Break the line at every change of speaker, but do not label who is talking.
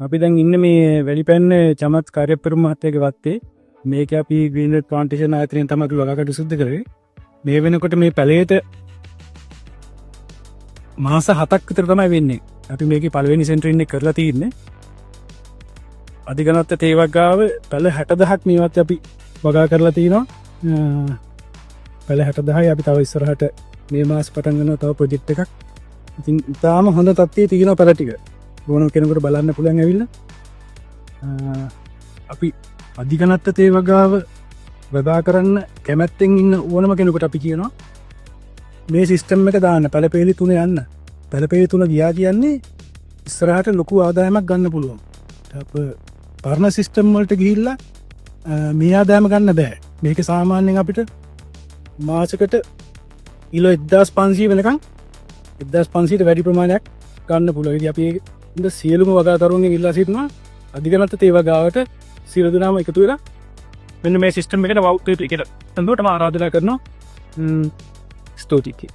අපි දැන් ඉන්න මේ වැලිපැන්න චමත් කාර්යපෙරුම මහත්තයාගේ වත්තේ මේක අපි ග්‍රීන් ප්ලාන්ටේෂන් ආයතනයෙන් තමයි අපි වගාකටයුතු සිදු කරේ. මේ වෙනකොට මේ පැලේට මාස 7ක් විතර තමයි වෙන්නේ. අපි මේකේ පළවෙනි සෙන්ටරින් එක කරලා තියෙන්නේ. අධිගණත්ත තේ වගාව පැල 60000ක් මේ වත්තේ අපි වගා කරලා තිනවා. පැල 60000යි අපි තව ඉස්සරහට මේ මාස පටන් ගන්නවා තව ප්‍රොජෙක්ට් එකක්. ඉතින් තාම හොඳ තත්ත්වයේ තියෙනවා පැල ටික. ඕනම කෙනෙකුට බලන්න පුළුවන් ඇවිල්ලා. අපි අධිගණත්ත තේ වගාව වගා කරන්න කැමැත්තෙන් ඉන්න ඕනම කෙනෙකුට අපි කියනවා මේ සිස්ටම් එක දාන්න පැලපේලි 3 යන්න. පැලපේලි 3 ගියා කියන්නේ ඉස්සරහට ලොකු ආදායමක් ගන්න පුළුවන්. අප පරණ සිස්ටම් වලට ගිහිල්ලා මේ ආදායම ගන්න බෑ. මේක සාමාන්‍යයෙන් අපිට මාසෙකට කිලෝ 1500 වෙනකන් 1500ට වැඩි ප්‍රමාණයක් ගන්න පුළුවන්. ඉතින් අපි ඉතින් සියලුම වගාතරුන්ගෙන් ඉල්ලා සිටිනවා අධිගණත්ත තේ වගාවට සියලු දෙනාම එකතු වෙලා මෙන්න මේ සිස්ටම් එකට වවුට් එකට තනදුවටම ආරාධනා කරනවා. ස්තුතියි.